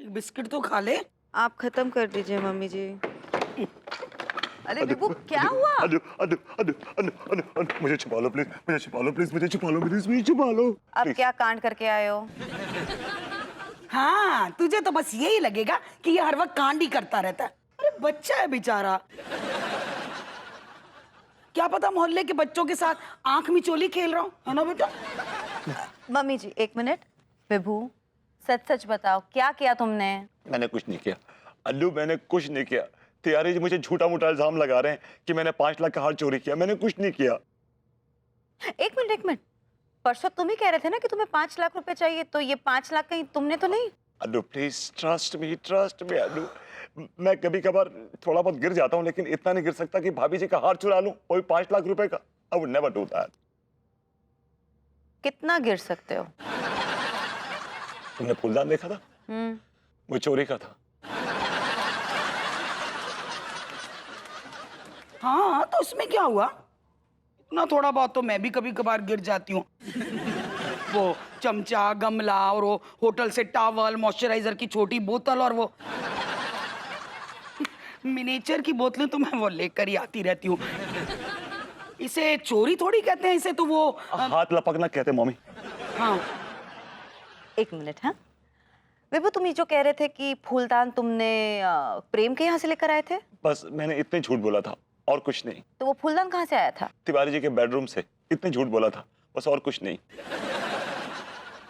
Biscuit तो खा ले। आप खत्म कर दीजिए मम्मी जी। अरे विभू क्या हुआ? अनु अनु अनु अनु अनु अनु मुझे छुपा लो प्लीज, मुझे छुपा लो प्लीज, मुझे छुपा लो प्लीज, मुझे छुपा लो। अब क्या कांड करके आए हो? हाँ, तुझे तो बस यही लगेगा कि ये हर वक्त कांड ही करता रहता है। अरे बच्चा है बेचारा, क्या पता मोहल्ले के बच्चों के साथ आंख मिचोली खेल रहा हूँ, है ना बेटा? मम्मी जी एक मिनट। विभू सच सच बताओ क्या किया तुमने? मैंने कुछ नहीं किया अल्लू, मैंने कुछ नहीं किया। तिवारी जी मुझे झूठा मूठा इल्जाम लगा रहे हैं कि मैंने 5 लाख का हार चोरी किया, मैंने कुछ नहीं किया। एक मिनट, परसों तुम ही कह रहे थे ना कि तुम्हें 5 लाख रुपए चाहिए, तो ये 5 लाख कहीं तुमने तो नहीं? अल्लू प्लीज ट्रस्ट मी अल्लू। मैं कभी कभार थोड़ा बहुत गिर जाता हूँ, लेकिन इतना नहीं गिर सकता कि भाभी जी का हार चुरा लूं, वो भी 5 लाख रुपए का। I would never do that. कितना गिर सकते हो? तुमने फूलदान देखा था? वो चोरी का था। हाँ तो उसमें क्या हुआ, इतना थोड़ा बहुत तो मैं भी कभी कभार गिर जाती हूँ। वो चमचा, गमला और वो होटल से टॉवल, मॉइस्चराइजर की छोटी बोतल और वो मिनिएचर की बोतलें तो मैं वो लेकर ही आती रहती हूँ। इसे चोरी थोड़ी कहते हैं, इसे तो वो हाथ लपकना कहते हैं मम्मी। हाँ एक मिनट। हाँ विभू तुम ये जो कह रहे थे कि फूलदान तुमने प्रेम के यहाँ से लेकर आए थे? बस मैंने इतने झूठ बोला था और कुछ नहीं। तो वो फूलदान कहाँ से आया था? तिवारी जी के बेडरूम से, इतने झूठ बोला था बस, और कुछ नहीं।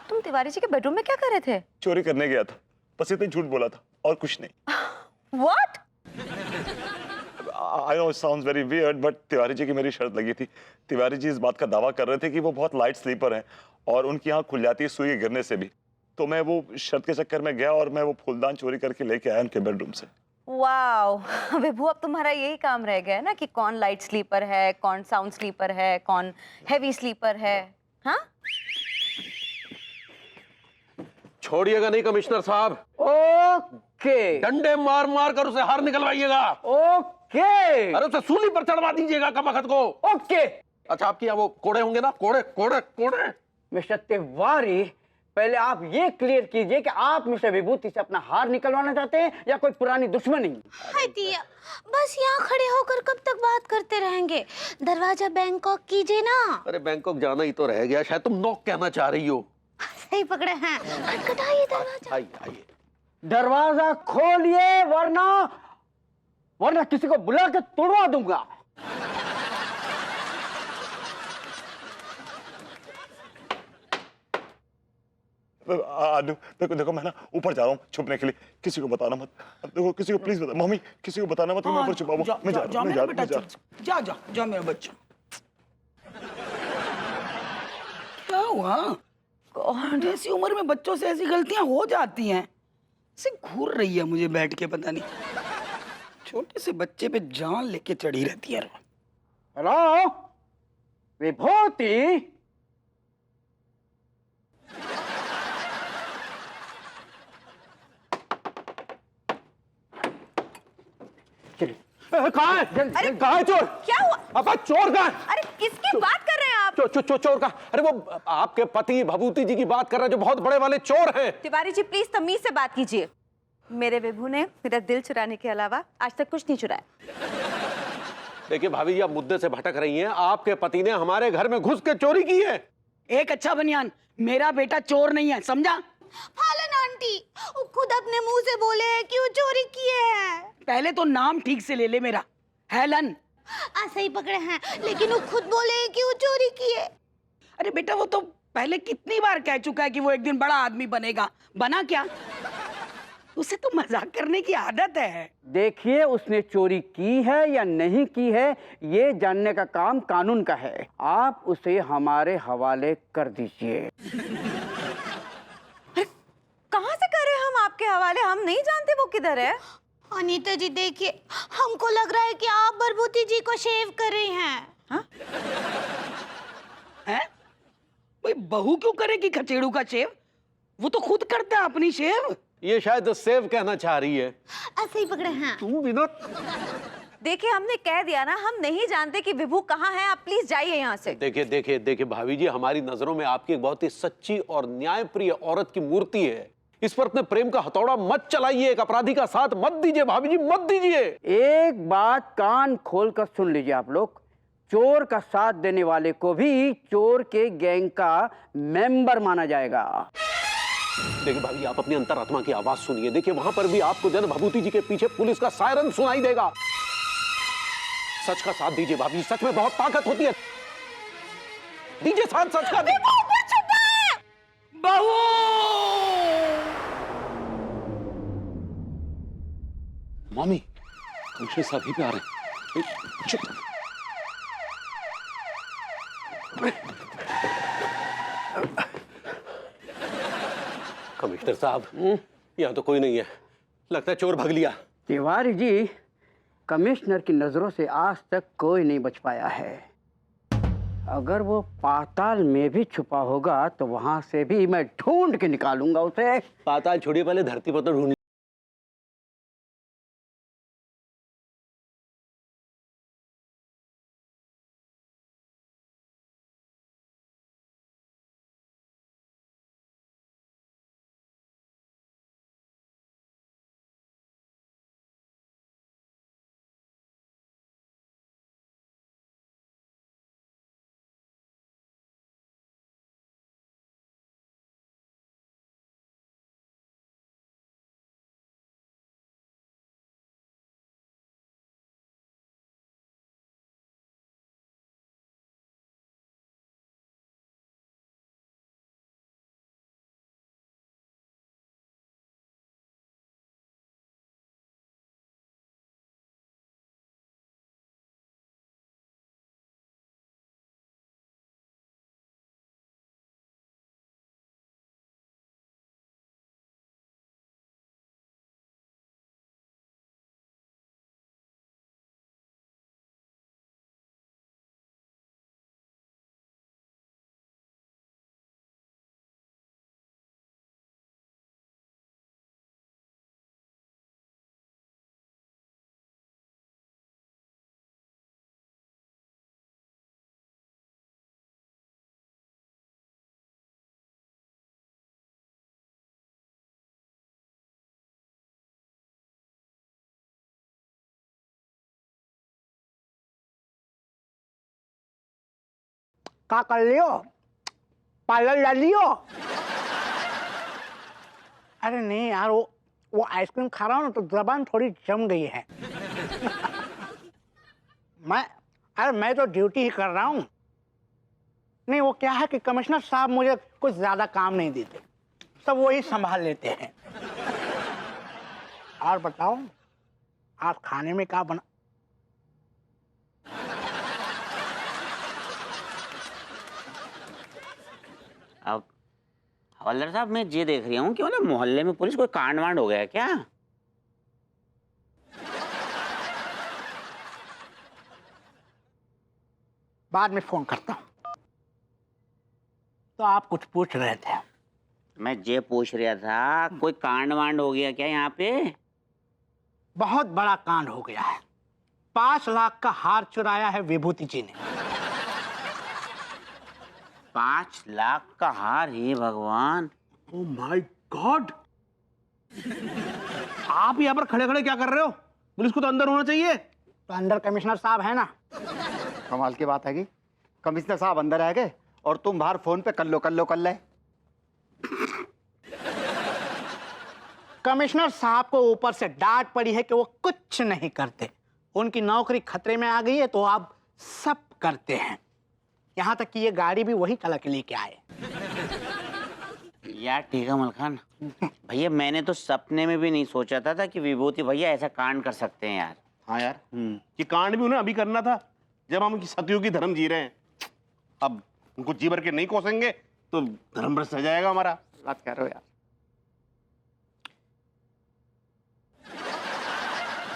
तुम तिवारी जी के बेडरूम में क्या कर रहे थे? चोरी करने गया था, बस इतने झूठ बोला था और कुछ नहीं। What? I know it sounds very weird, but Tiwari ji की मेरी शर्त लगी थी। तिवारी जी इस बात का दावा कर रहे थे कि वो बहुत लाइट स्लीपर हैं और उनकी आंख खुल जाती है सुई के गिरने से भी। तो मैं वो शर्त के चक्कर में गया और मैं वो फूलदान चोरी करके लेके आया उनके बेडरूम से। वाओ विभू, अब तुम्हारा यही काम रह गया है ना कि कौन लाइट स्लीपर है, कौन साउंड स्लीपर है, कौन हैवी स्लीपर है। हाँ छोड़िएगा नहीं कमिश्नर साहब। ओके डंडे मार मार कर उसे हार निकलवाइएगा। ओके अरे उसे सूली पर चढ़वा दीजिएगा कमबख्त को। ओके। अच्छा आपके यहाँ वो कोड़े होंगे ना? कोड़े कोड़े कोड़े। मिस्टर तिवारी, पहले आप ये क्लियर कीजिए कि आप मिस्टर विभूति से अपना हार निकलवाना चाहते हैं या कोई पुरानी दुश्मनी? हाय दिया, बस यहाँ खड़े होकर कब तक बात करते रहेंगे? दरवाजा बैंकॉक कीजिए ना। अरे बैंकॉक जाना ही तो रह गया, शायद तुम नॉक कहना चाह रही हो। सही पकड़े हैं। खटखटाइए दरवाजा। आइए आइए। दरवाजा खोलिए वरना किसी को बुला के तोड़वा दूंगा। आदू देखो देखो, मैं ना ऊपर जा रहा हूँ छुपने के लिए, किसी को बताना मत। देखो किसी को प्लीज बता, मम्मी किसी को बताना मत कि मैं ऊपर छुपा हूँ। मैं जा रहा हूँ, जा मेरा बच्चा। क्या हुआ? कौन ऐसी उम्र में बच्चों से ऐसी गलतियां हो जाती हैं? ऐसे घूर रही है मुझे बैठ के, पता नहीं छोटे से बच्चे पे जान लेके चढ़ी रहती है। हेलो विभूति, कहाँ है? कहाँ है चोर? क्या हुआ? अब चोर कहाँ है? अरे किसकी बात कर रहे हैं आप? चोर का? अरे वो आपके पति भभूति जी की बात कर रहे हैं, जो बहुत बड़े वाले चोर हैं। तिवारी जी प्लीज तमीज से बात कीजिए। मेरे विभू ने मेरा दिल चुराने के अलावा आज तक कुछ नहीं चुराया। देखिए भाभी जी, आप मुद्दे से भटक रही हैं। आपके पति ने हमारे घर में घुस के चोरी की है। एक अच्छा बनियान, मेरा बेटा चोर नहीं है, समझा? फालन आंटी, वो खुद अपने मुंह से बोले हैं कि वो चोरी किए हैं। पहले तो नाम ठीक से ले ले मेरा, हेलन। सही पकड़े हैं, लेकिन वो खुद बोले हैं कि वो चोरी किए। अरे बेटा वो तो पहले कितनी बार कह चुका है कि वो एक दिन बड़ा आदमी बनेगा। बना क्या? उसे तो मजाक करने की आदत है। देखिए, उसने चोरी की है या नहीं की है ये जानने का काम कानून का है। आप उसे हमारे हवाले कर दीजिए। कहाँ से करे हम आपके हवाले? हम नहीं जानते वो किधर है। अनीता जी देखिए, हमको लग रहा है कि आप भभूति जी को शेव कर रही हैं। हाँ? हैं? भाई बहू क्यों करेगी खचेड़ू का शेव? वो तो खुद करता है अपनी शेव। ये शायद सेव कहना चाह रही है। ऐसे ही पकड़े हैं। तू बिना देखिए हमने कह दिया ना, हम नहीं जानते कि विभू कहाँ है। आप प्लीज जाइए यहाँ से। देखिए भाभी जी, हमारी नजरों में आपकी एक बहुत ही सच्ची और न्यायप्रिय औरत की मूर्ति है। इस पर अपने प्रेम का हथौड़ा मत चलाइए, एक अपराधी का साथ मत दीजिए भाभी जी, मत दीजिए। एक बात कान खोलकर सुन लीजिए आप लोग, चोर का साथ देने वाले को भी चोर के गैंग का मेंबर माना जाएगा। देखिए भाभी, आप अपनी अंतरात्मा की आवाज सुनिए। देखिए वहां पर भी आपको जन भभूति जी के पीछे पुलिस का सायरन सुनाई देगा। सच का साथ दीजिए भाभी, सच में बहुत ताकत होती है। दीजिए साथ सच का। बहू मामी, कमिश्नर साहब ही पे आ रहे हैं। चुप। कमिश्नर साहब, यहाँ तो कोई नहीं है, लगता है चोर भाग लिया। तिवारी जी, कमिश्नर की नजरों से आज तक कोई नहीं बच पाया है। अगर वो पाताल में भी छुपा होगा तो वहां से भी मैं ढूंढ के निकालूंगा उसे। पाताल छोड़िए, पहले धरती पर तो ढूंढिए। क्या कर लियो? पार्लर ला लियो? अरे नहीं यार, वो आइसक्रीम खा रहा हूँ ना तो जबान थोड़ी जम गई है। मैं तो ड्यूटी ही कर रहा हूँ। नहीं, वो क्या है कि कमिश्नर साहब मुझे कुछ ज्यादा काम नहीं देते, सब वही संभाल लेते हैं। और बताओ, आज खाने में क्या बना? अब हवलदार साहब, मैं ये देख रही हूँ कि मतलब मोहल्ले में पुलिस कोई कांड वांड हो गया है क्या? बाद में फोन करता हूँ। तो आप कुछ पूछ रहे थे? मैं ये पूछ रहा था, कोई कांड वांड हो गया क्या यहाँ पे? बहुत बड़ा कांड हो गया है। 5 लाख का हार चुराया है विभूति जी ने। 5 लाख का हार? हे भगवान! Oh my God! आप यहाँ पर खड़े खड़े क्या कर रहे हो? पुलिस को तो अंदर होना चाहिए। तो अंदर कमिश्नर साहब है ना। कमाल की बात है कि कमिश्नर साहब अंदर आ गए और तुम बाहर फोन पे कर लो। कमिश्नर साहब को ऊपर से डांट पड़ी है कि वो कुछ नहीं करते, उनकी नौकरी खतरे में आ गई है तो आप सब करते हैं। यहाँ तक कि ये गाड़ी भी वही कला के लेके आए। यार ठीक है मलखान भैया, मैंने तो सपने में भी नहीं सोचा था कि विभूति भैया ऐसा कांड कर सकते हैं यार। हाँ यार, ये कांड भी उन्हें अभी करना था जब हम उनकी सतियों की धर्म जी रहे हैं। अब उनको जी भर के नहीं कोसेंगे तो धर्म भ्रष्ट हो जाएगा हमारा। बात कर रहे हो यार।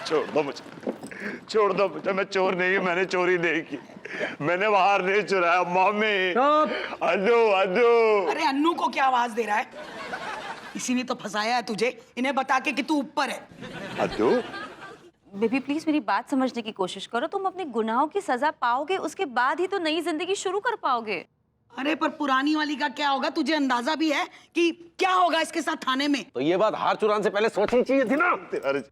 छोड़ दो मुझे, मैं चोर नहीं हूँ, मैंने चोरी नहीं की, मैंने बाहर नहीं चुराया। मम्मी, अनु। अरे अन्नू को क्या आवाज दे रहा है? इसी ने तो फंसाया है तुझे, इन्हें बता के कि तू ऊपर है। अनु, बेबी प्लीज मेरी बात समझने की कोशिश करो। तुम अपने गुनाहों की सजा पाओगे, उसके बाद ही तो नई जिंदगी शुरू कर पाओगे। अरे पर पुरानी वाली का क्या होगा? तुझे अंदाजा भी है कि क्या होगा इसके साथ थाने में? तो ये बात हार चुराने से पहले सोचनी चाहिए थी ना। तिवारी जी,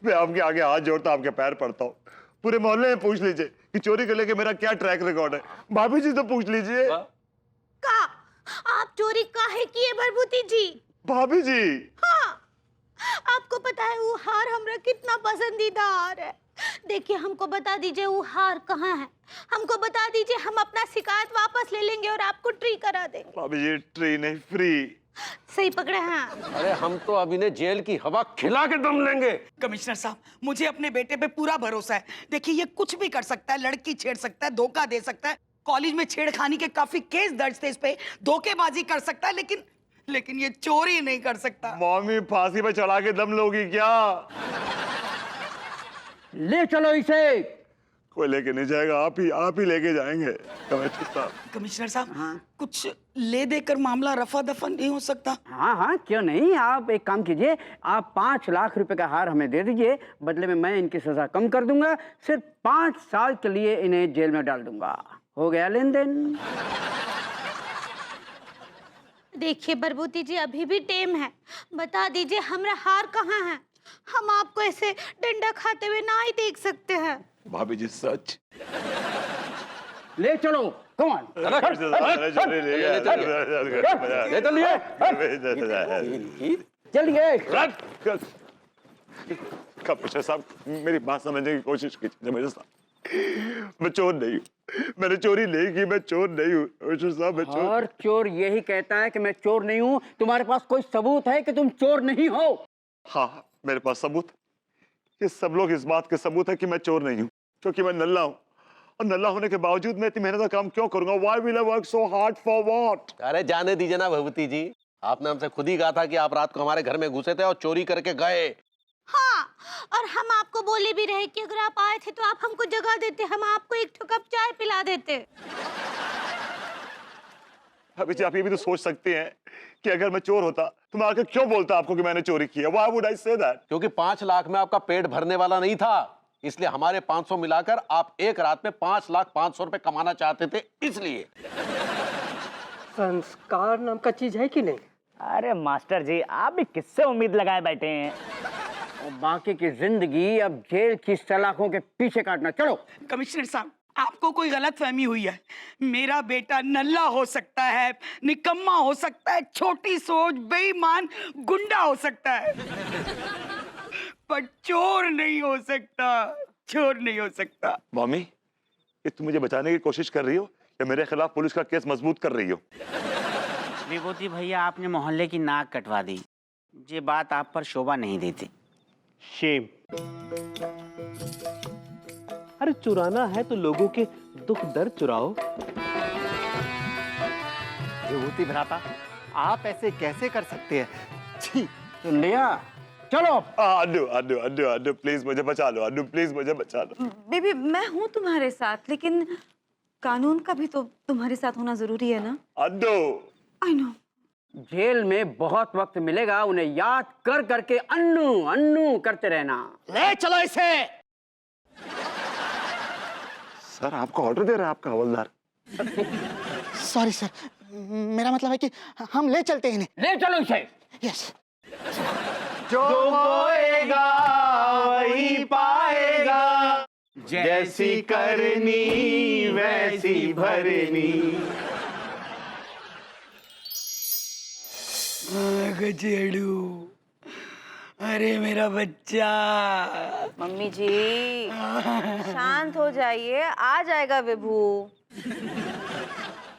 मैं आपके आगे हाथ जोड़ता हूं, आपके पैर पड़ता हूँ। पूरे मोहल्ले में पूछ लीजिए कि चोरी को लेके मेरा क्या ट्रैक रिकॉर्ड है। भाभी जी तो पूछ लीजिए। का आप चोरी काहे किए बरबूती जी? भाभी जी, हाँ, आपको पता है वो हार हमरा कितना पसंदीदा हार है। देखिए हमको बता दीजिए वो हार कहाँ है, हमको बता दीजिए, हम अपना शिकायत वापस ले लेंगे और आपको ट्री करा देंगे। भाभी जी ट्री नहीं, फ्री। सही पकड़े हैं। अरे हम तो अभी ने जेल की हवा खिला के दम लेंगे। कमिश्नर साहब, मुझे अपने बेटे पे पूरा भरोसा है। देखिए ये कुछ भी कर सकता है, लड़की छेड़ सकता है, धोखा दे सकता है, कॉलेज में छेड़खानी के काफी केस दर्ज थे इस पे, धोखेबाजी कर सकता है, लेकिन ये चोरी नहीं कर सकता। मम्मी फांसी पे चढ़ा के दम लोगी क्या? ले चलो इसे। कोई लेके नहीं जाएगा, आप ही लेके जाएंगे कमिश्नर साहब। कमिश्नर साहब, कुछ ले देकर मामला रफा दफा नहीं हो सकता? हाँ हाँ, क्यों नहीं। आप एक काम कीजिए, आप 5 लाख रुपए का हार हमें दे दीजिए, बदले में मैं इनकी सजा कम कर दूंगा, सिर्फ 5 साल के लिए इन्हें जेल में डाल दूंगा। हो गया लेन देन। देखिए बरबूती जी, अभी भी टेम है, बता दीजिए हमरा हार कहाँ है। हम आपको ऐसे डंडा खाते हुए ना ही देख सकते हैं। भाभी जी सच। ले चलो, कम ऑन। चलिए। कमिश्नर साहब मेरी बात समझने की कोशिश कीजिए। कमिश्नर साहब, मैं चोर नहीं हूँ, मैंने चोरी नहीं की, मैं चोर नहीं हूँ कमिश्नर साहब, मैं चोर। और चोर यही कहता है कि मैं चोर नहीं हूँ। तुम्हारे पास कोई सबूत है कि तुम चोर नहीं हो? हाँ, मेरे पास सबूत। ये सब लोग इस बात के सबूत है कि मैं चोर नहीं हूँ, क्योंकि मैं नल्ला हूँ। और नल्ला होने के बावजूद मैं इतनी मेहनत का काम क्यों करूंगा? Why will I work so hard for what? अरे जाने दीजिए ना भगवती जी, आपने हमसे खुद ही कहा था कि आप रात को हमारे घर में घुसे थे और चोरी करके गए। हाँ, और हम आपको बोले भी रहे कि अगर आप आए थे तो आप हमको जगह देते, हम आपको एक कप चाय पिला देते। अभी आप ये भी तो सोच सकते हैं कि अगर मैं चोर होता तो मैं आकर क्यों बोलता आपको कि मैंने चोरी की है? Why would I say that? क्योंकि 5 लाख में आपका पेट भरने वाला नहीं था, इसलिए हमारे 500 मिलाकर आप एक रात में 5,500,000 रुपए कमाना चाहते थे, इसलिए। संस्कार नाम का चीज है कि नहीं? अरे मास्टर जी, आप भी किससे उम्मीद लगाए बैठे हैं? और बाकी की जिंदगी अब जेल की सलाखों के पीछे काटना। चलो। कमिश्नर साहब, आपको कोई गलत फहमी हुई है। मेरा बेटा नल्ला हो सकता है, निकम्मा हो सकता है, छोटी सोच, बेईमान, गुंडा हो सकता है, पर चोर नहीं हो सकता, चोर नहीं हो सकता। मम्मी, ये तुम मुझे बचाने की कोशिश कर रही हो या मेरे खिलाफ पुलिस का केस मजबूत कर रही हो? विभूति भैया, आपने मोहल्ले की नाक कटवा दी। ये बात आप पर शोभा नहीं देती। शेम। अरे चुराना है तो लोगों के दुख दर्द चुराओ। विभूति भ्राता, आप ऐसे कैसे कर सकते हैं? छी। लिया, चलो। अनु प्लीज मुझे बचा लो, अनु प्लीज मुझे बचा लो। बेबी, मैं हूँ तुम्हारे साथ, लेकिन कानून का भी तो तुम्हारे साथ होना जरूरी है ना। अनु, आई नो। जेल में बहुत वक्त मिलेगा, उन्हें याद कर करके अन्नू अन्नू करते रहना। ले चलो इसे। सर आपको ऑर्डर दे रहा है आपका हवलदार। सॉरी सर, मेरा मतलब है कि हम ले चलते हैं इन्हें। ले चलो इसे। यस। जो बोएगा वही पाएगा, जैसी करनी वैसी भरनी। गजेड़ू, अरे मेरा बच्चा। मम्मी जी शांत हो जाइए, आ जाएगा विभू।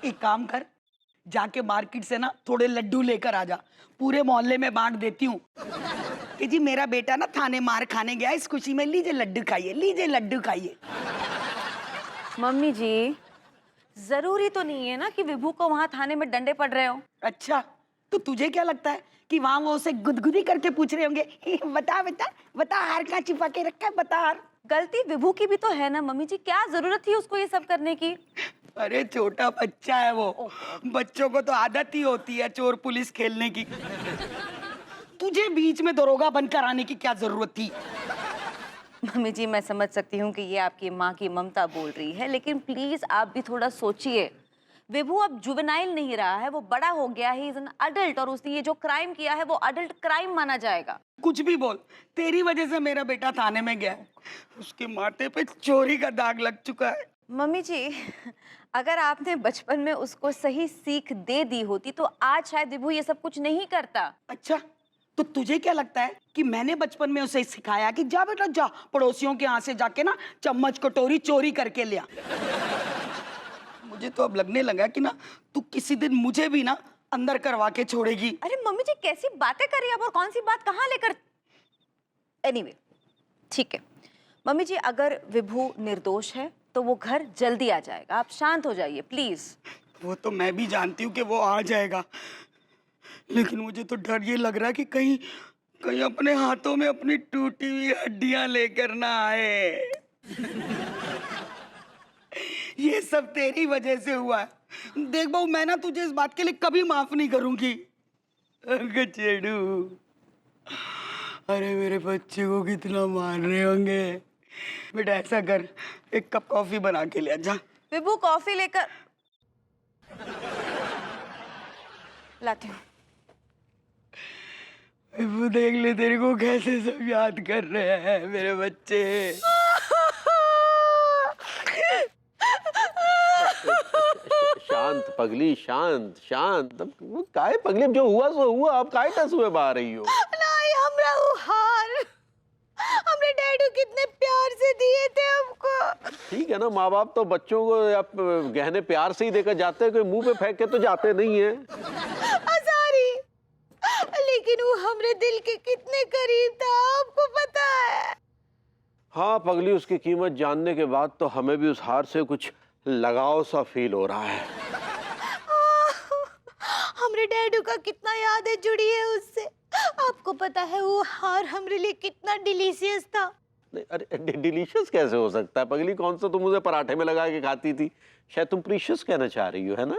एक काम कर, जाके मार्केट से ना थोड़े लड्डू लेकर आ जा, पूरे मोहल्ले में बांट देती हूँ कि जी मेरा बेटा ना थाने मार खाने गया, इस खुशी में लीजिए लड्डू खाइए, लीजिए लड्डू खाइए। मम्मी जी, जरूरी तो नहीं है ना कि विभू को वहाँ थाने में डंडे पड़ रहे हो। अच्छा, तो तुझे क्या लगता है कि वहाँ वो उसे गुदगुदी करके पूछ रहे होंगे, बता बेटा, बता हार कहाँ छिपा के रखा है, बता हार। गलती विभू की भी तो है ना मम्मी जी, क्या जरूरत थी उसको ये सब करने की? अरे छोटा बच्चा है वो, बच्चों को तो आदत ही होती है चोर पुलिस खेलने की। तुझे बीच में दरोगा बनकर आने की क्या जरूरत थी? मम्मी जी, मैं समझ सकती हूँ कि ये आपकी माँ की ममता बोल रही है, लेकिन प्लीज आप भी थोड़ा सोचिए। विभू अब जुवेनाइल नहीं रहा है, वो बड़ा हो गया है, इज एन अडल्ट, और उसने ये जो क्राइम किया है वो अडल्ट क्राइम माना जाएगा। कुछ भी बोल, तेरी वजह से मेरा बेटा थाने में गया है। उसके माथे पे चोरी का दाग लग चुका है। मम्मी जी, अगर आपने बचपन में उसको सही सीख दे दी होती तो आज शायद विभू ये सब कुछ नहीं करता। अच्छा, तो तुझे क्या लगता है कि मैंने बचपन में उसे सिखाया कि जा बेटा जा, पड़ोसियों के यहाँ से जाके ना चम्मच कटोरी चोरी करके ले आ। मुझे तो अब लगने लगा कि ना तू किसी दिन मुझे भी ना अंदर करवा के छोड़ेगी। अरे मम्मी जी, कैसी बातें कर रही है आप, और कौन सी बात कहाँ लेकर। एनीवे, ठीक है मम्मी जी, अगर विभू निर्दोष है तो वो घर जल्दी आ जाएगा, आप शांत हो जाइए प्लीज। वो तो मैं भी जानती हूँ कि वो आ जाएगा, लेकिन मुझे तो डर ये लग रहा है कि कहीं कहीं अपने हाथों में अपनी टूटी हुई हड्डियां लेकर ना आए। ये सब तेरी वजह से हुआ है। देख बहू, मैं ना तुझे इस बात के लिए कभी माफ नहीं करूंगी। गचेड़ू, अरे मेरे बच्चे को कितना मार रहे होंगे। बेटा ऐसा कर, एक कप कॉफी बना के ले आ जा। विभू कॉफी लेकर लाती हूँ। विभू देख ले तेरे को कैसे सब याद कर रहे हैं मेरे बच्चे। शांत पगली, शांत शांत। अब वो काहे पगली, अब जो हुआ सो हुआ, आप काहे टसुए बहा रही हो? नहीं, हमरा वो हार हमरे डैडू कितने प्यार से दिए थे हमको। ठीक है ना, माँ बाप तो बच्चों को आप गहने प्यार से ही देकर जाते हैं, कोई मुंह पे फेंक के तो जाते नहीं है। सॉरी, लेकिन वो हमरे दिल के कितने करीब था, आपको पता है। हाँ पगली, उसकी कीमत जानने के बाद तो हमें भी उस हार से कुछ लगाव सा फील हो रहा है। हमरे डैडू का कितना यादें जुड़ी है उससे। आपको पता है वो हार हमरे लिए कितना डिलीशियस था। नहीं, अरे डिलीशियस कैसे हो सकता है पगली? कौन सा तुम मुझे पराठे में लगा के खाती थी? शायद तुम प्रीशियस कहना चाह रही हो, है ना?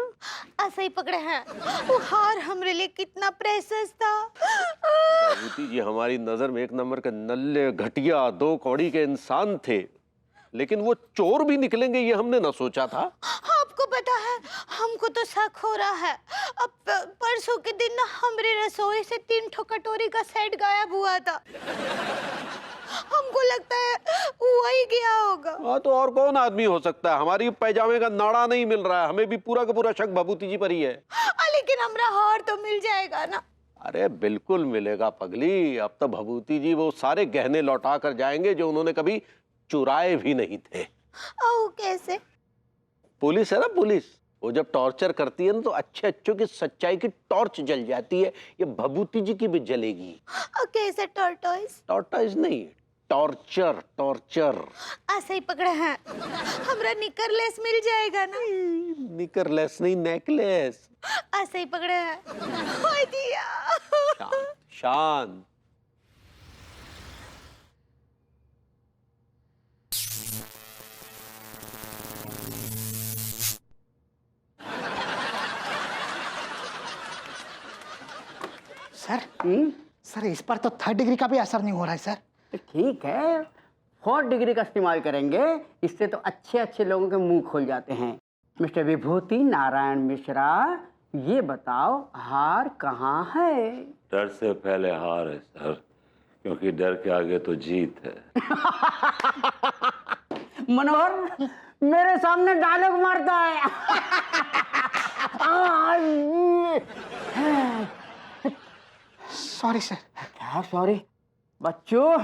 ऐसा ही पकड़े हैं। वो हार हमरे लिए कितना प्रेशियस था। भभूति जी हमारी नजर में एक नंबर के नल्ले घटिया दो कौड़ी के इंसान थे, लेकिन वो चोर भी निकलेंगे ये हमने ना सोचा था। आपको पता है, हमको तो शक हो रहा है। अब परसों के दिन ना हमरे रसोई से 3 ठो कटोरी का सेट गायब हुआ था। हमको लगता है वही गया होगा। हाँ तो और कौन आदमी हो सकता है? हमारी पैजामे का नाड़ा नहीं मिल रहा है, हमें भी पूरा का पूरा शक भभूति जी पर ही है। लेकिन हमरा हार तो मिल जाएगा ना? अरे बिल्कुल मिलेगा पगली। अब तो भभूति जी वो सारे गहने लौटा कर जाएंगे जो उन्होंने कभी चुराए भी नहीं थे। ओ, कैसे? पुलिस है ना, पुलिस वो जब टॉर्चर करती है ना तो अच्छे अच्छों की सच्चाई की टॉर्च जल जाती है। ये भभूति जी की भी जलेगी। कैसे? टॉर्टोइस? टॉर्टोइस नहीं, टॉर्चर, टॉर्चर। ऐसे ही पकड़े हैं। हमरा निकरलेस मिल जाएगा ना? निकरलेस नहीं, नेकलेस। ऐसे ही पकड़े हैं। ओए दिया। शांत शांत। सर सर इस पर तो 3rd डिग्री का भी असर नहीं हो रहा है सर। तो ठीक है, 4th डिग्री का इस्तेमाल करेंगे, इससे तो अच्छे अच्छे लोगों के मुंह खुल जाते हैं। मिस्टर विभूति नारायण मिश्रा, ये बताओ हार कहाँ है? डर से पहले हार है सर, क्योंकि डर के आगे तो जीत है। मनोहर मेरे सामने डायलॉग मारता है। Sorry sir. क्या सॉरी? बच्चों,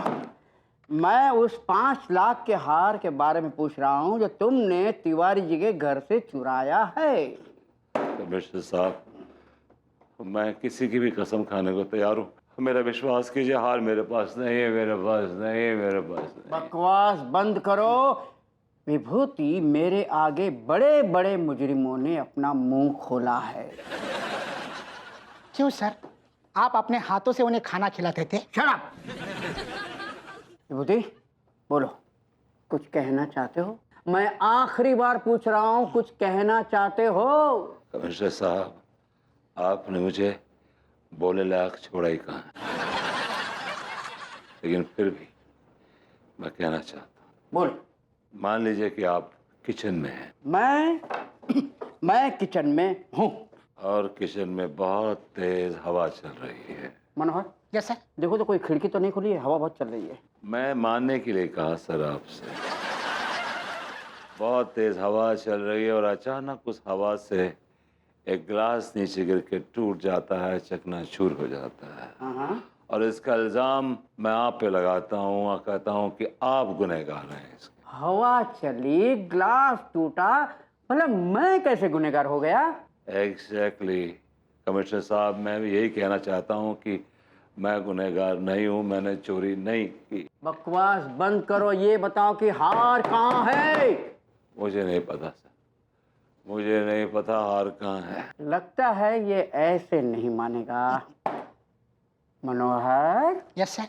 मैं उस 5 लाख के हार के बारे में पूछ रहा हूँ जो तुमने तिवारी जी के घर से चुराया है। कमिश्नर साहब, मैं किसी की भी कसम खाने को तैयार हूँ। मेरा विश्वास कीजिए, हार मेरे पास नहीं है, मेरे पास नहीं है, मेरे पास नहीं। बकवास बंद करो। विभूति, मेरे आगे बड़े बड़े मुजरिमों ने अपना मुंह खोला है। क्यों सर? आप अपने हाथों से उन्हें खाना खिलाते थे। Shut up. विभूति बोलो, कुछ कहना चाहते हो? मैं आखिरी बार पूछ रहा हूँ, कुछ कहना चाहते हो? कमिश्नर साहब, आपने मुझे बोलने लायक छोड़ा ही कहाँ, लेकिन फिर भी मैं कहना चाहता हूँ। बोल। मान लीजिए कि आप किचन में हैं। मैं मैं किचन में हूँ। और किचन में बहुत तेज हवा चल रही है। मनोहर, यस सर। देखो तो कोई खिड़की तो नहीं खुली है, हवा बहुत चल रही है। मैं मानने के लिए कहा सर आपसे, बहुत तेज हवा चल रही है और अचानक उस हवा से एक गिलास नीचे गिर के टूट जाता है, चकनाचूर हो जाता है। और इसका इल्जाम मैं आप पे लगाता हूँ और कहता हूँ कि आप गुनहगार हैं इसके। हवा चली, ग्लास टूटा, मतलब मैं कैसे गुनहगार हो गया? एग्जैक्टली कमिश्नर साहब, मैं भी यही कहना चाहता हूँ कि मैं गुनहगार नहीं हूँ, मैंने चोरी नहीं की। बकवास बंद करो, ये बताओ कि हार कहाँ है? मुझे नहीं पता सर, मुझे नहीं पता हार कहाँ है। लगता है ये ऐसे नहीं मानेगा। मनोहर। Yes sir.